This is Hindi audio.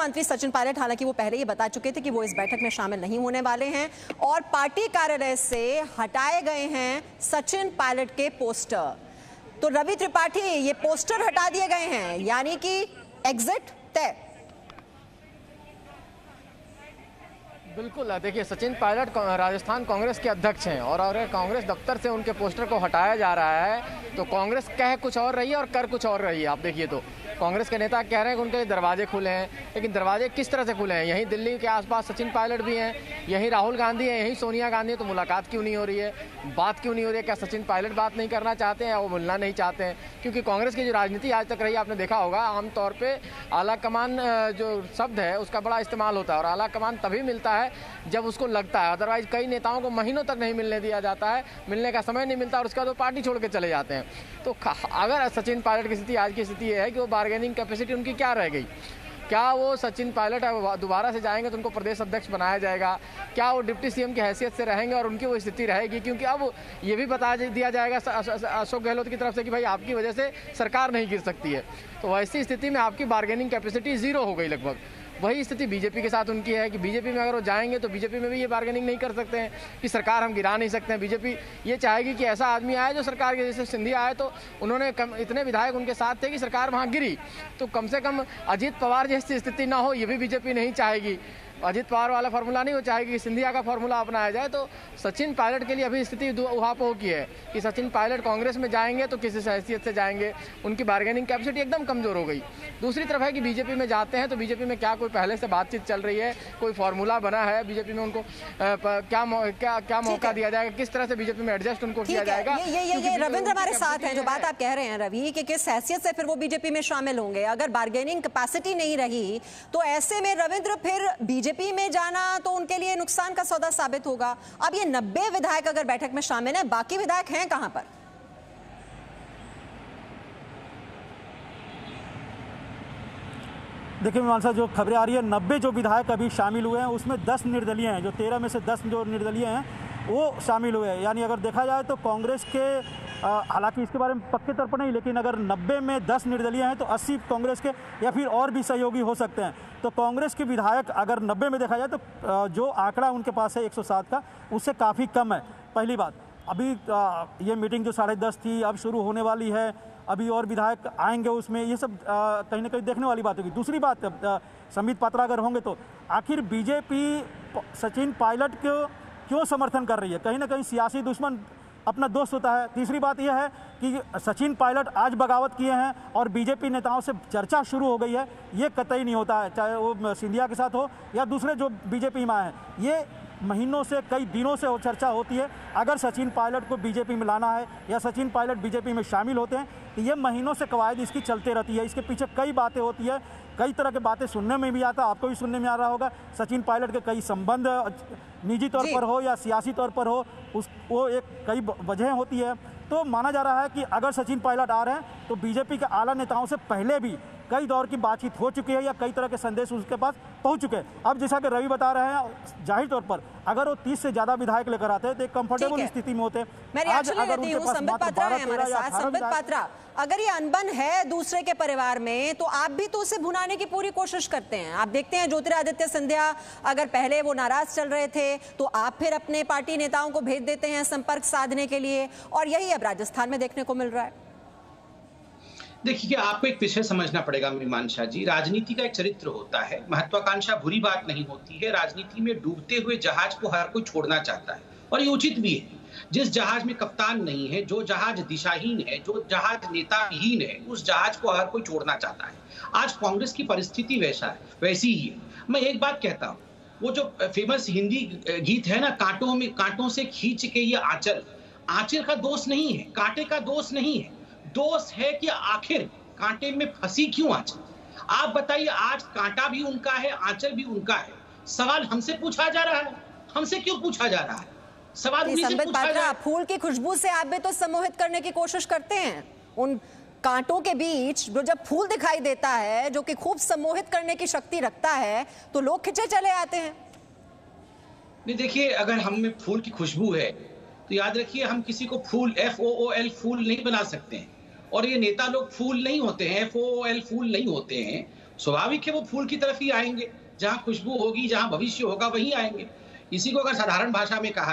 मंत्री सचिन पायलट, हालांकि वो पहले ही बता चुके थे कि वो इस बैठक में शामिल नहीं होने वाले हैं और पार्टी कार्यालय से हटाए गए हैं सचिन पायलट के पोस्टर। तो रवि त्रिपाठी, ये पोस्टर हटा दिए गए हैं, यानी कि एग्जिट तय। बिल्कुल, देखिए सचिन पायलट राजस्थान कांग्रेस के अध्यक्ष हैं और अगर कांग्रेस दफ्तर से उनके पोस्टर को हटाया जा रहा है तो कांग्रेस कह कुछ और रही है और कर कुछ और रही है। आप देखिए तो कांग्रेस के नेता कह रहे हैं कि उनके लिए दरवाजे खुले हैं, लेकिन दरवाजे किस तरह से खुले हैं? यहीं दिल्ली के आसपास सचिन पायलट भी हैं, यहीं राहुल गांधी है, यहीं सोनिया गांधी है, तो मुलाकात क्यों नहीं हो रही है, बात क्यों नहीं हो रही है? क्या सचिन पायलट बात नहीं करना चाहते हैं या वो मिलना नहीं चाहते हैं? क्योंकि कांग्रेस की जो राजनीति आज तक रही, आपने देखा होगा आमतौर पर आला कमान जो शब्द है उसका बड़ा इस्तेमाल होता है और आला कमान तभी मिलता है जब उसको लगता है, अदरवाइज कई नेताओं को महीनों तक नहीं मिलने दिया जाता है, मिलने का समय नहीं मिलता और उसका तो पार्टी छोड़ के चले जाते हैं। तो अगर सचिन पायलट की स्थिति आज की स्थिति है कि वो बार्गेनिंग कैपेसिटी उनकी क्या रह गई? क्या वो सचिन पायलट दोबारा से जाएंगे तो उनको प्रदेश अध्यक्ष बनाया जाएगा? क्या वो डिप्टी सीएम की हैसियत से रहेंगे और उनकी वो स्थिति रहेगी? क्योंकि अब ये भी बता दिया जाएगा अशोक गहलोत की तरफ से कि भाई आपकी वजह से सरकार नहीं गिर सकती है, तो वैसी स्थिति में आपकी बार्गेनिंग कैपेसिटी जीरो हो गई लगभग। वही स्थिति बीजेपी के साथ उनकी है कि बीजेपी में अगर वो जाएंगे तो बीजेपी में भी ये बार्गेनिंग नहीं कर सकते हैं कि सरकार हम गिरा नहीं सकते हैं। बीजेपी ये चाहेगी कि ऐसा आदमी आए जो सरकार के, जैसे सिंधिया आए तो उन्होंने इतने विधायक उनके साथ थे कि सरकार वहाँ गिरी, तो कम से कम अजीत पवार जैसी स्थिति ना हो, ये भी बीजेपी नहीं चाहेगी। अजीत पवार वाला फार्मूला नहीं वो चाहेगी कि सिंधिया का फार्मूला अपनाया जाए। तो सचिन पायलट के लिए अभी स्थिति उहापोह की है कि सचिन पायलट कांग्रेस में जाएंगे तो किस हैसियत से जाएंगे, उनकी बार्गेनिंग कैपेसिटी एकदम कमजोर हो गई। दूसरी तरफ है कि बीजेपी में जाते हैं तो बीजेपी में क्या कोई पहले से बातचीत चल रही है, कोई फार्मूला बना है बीजेपी में, उनको क्या मौका दिया जाएगा, किस तरह से बीजेपी में एडजस्ट उनको किया जाएगा? ये रविंद्र हमारे साथ हैं, जो बात आप कह रहे हैं रवि कि किस हैसियत से फिर वो बीजेपी में शामिल होंगे। अगर बार्गेनिंग कैपेसिटी नहीं रही तो ऐसे में रविंद्र फिर बीजेपी में जाना तो उनके लिए नुकसान का सौदा साबित होगा। अब ये 90 विधायक अगर बैठक में शामिल हैं, बाकी विधायक हैं कहां पर? देखिए मीमांसा, जो खबरें आ रही है 90 जो विधायक अभी शामिल हुए हैं उसमें 10 निर्दलीय हैं, जो 13 में से 10 जो निर्दलीय हैं वो शामिल हुए हैं। यानी अगर देखा जाए तो कांग्रेस के, हालांकि इसके बारे में पक्के तौर पर नहीं, लेकिन अगर 90 में 10 निर्दलीय हैं तो 80 कांग्रेस के या फिर और भी सहयोगी हो सकते हैं। तो कांग्रेस के विधायक अगर 90 में देखा जाए तो जो आंकड़ा उनके पास है 107 का, उससे काफ़ी कम है। पहली बात, अभी ये मीटिंग जो 10:30 थी अब शुरू होने वाली है, अभी और विधायक आएंगे उसमें, ये सब कहीं ना कहीं देखने वाली बात होगी। दूसरी बात, संबित पात्रा अगर होंगे तो आखिर बीजेपी सचिन पायलट को क्यों समर्थन कर रही है? कहीं ना कहीं सियासी दुश्मन अपना दोस्त होता है। तीसरी बात यह है कि सचिन पायलट आज बगावत किए हैं और बीजेपी नेताओं से चर्चा शुरू हो गई है, ये कतई नहीं होता है, चाहे वो सिंधिया के साथ हो या दूसरे जो बीजेपी में आए हैं। ये महीनों से, कई दिनों से चर्चा होती है। अगर सचिन पायलट को बीजेपी में लाना है या सचिन पायलट बीजेपी में शामिल होते हैं तो ये महीनों से कवायद इसकी चलते रहती है। इसके पीछे कई बातें होती है, कई तरह की बातें सुनने में भी आता, आपको भी सुनने में आ रहा होगा। सचिन पायलट के कई संबंध निजी तौर पर हो या सियासी तौर पर हो, वो एक कई वजह होती है। तो माना जा रहा है कि अगर सचिन पायलट आ रहे हैं तो बीजेपी के आला नेताओं से पहले भी कई दौर की बातचीत हो चुकी है या कई तरह के संदेश उसके पास पहुंच चुके हैं। अब जैसा कि रवि बता रहे हैं, जाहिर तौर पर अगर वो 30 से ज्यादा विधायक लेकर आते हैं तो एक कंफर्टेबल स्थिति में होते हैं। आज अगर उनके पास संबित पात्रा है हमारे साथ। संबित पात्रा, अगर ये अनबन है दूसरे के परिवार में तो आप भी तो उसे भुनाने की पूरी कोशिश करते हैं। आप देखते हैं ज्योतिरादित्य सिंधिया, अगर पहले वो नाराज चल रहे थे तो आप फिर अपने पार्टी नेताओं को भेज देते हैं संपर्क साधने के लिए, और यही अब राजस्थान में देखने को मिल रहा है। देखिए, आपको एक विषय समझना पड़ेगा मीमांसा जी, राजनीति का एक चरित्र होता है, महत्वाकांक्षा बुरी बात नहीं होती है। राजनीति में डूबते हुए जहाज को हर कोई छोड़ना चाहता है और ये उचित भी है। जिस जहाज में कप्तान नहीं है, जो जहाज दिशाहीन है, जो जहाज नेताहीन है, उस जहाज को हर कोई छोड़ना चाहता है। आज कांग्रेस की परिस्थिति वैसी ही है। मैं एक बात कहता हूँ, वो जो फेमस हिंदी गीत है ना, कांटों से खींच के ये आंचल का दोष नहीं है, कांटे का दोष नहीं है, दोष है कि आखिर कांटे में फंसी क्यों आंचल। आप बताइए, आज कांटा भी उनका है, आंचल भी उनका है। सवाल हमसे पूछा जा रहा है, हमसे क्यों पूछा जा रहा है? सवाल उन्हीं से पूछा जा रहा है। फूल की खुशबू से आप भी तो सम्मोहित करने की कोशिश करते हैं। उन कांटों के बीच जो जब फूल दिखाई देता है, जो कि खूब सम्मोहित करने की शक्ति रखता है, तो लोग खिंचे चले आते हैं। नहीं, देखिए, अगर हम में फूल की खुशबू है तो याद रखिए, हम किसी को फूल FOOL फूल नहीं बना सकते हैं। और ये नेता लोग फूल नहीं होते हैं, FOOL फूल नहीं होते हैं। स्वाभाविक है वो फूल की तरफ ही आएंगे, जहां खुशबू होगी, जहां भविष्य होगा वहीं आएंगे। इसी को अगर साधारण भाषा में कहा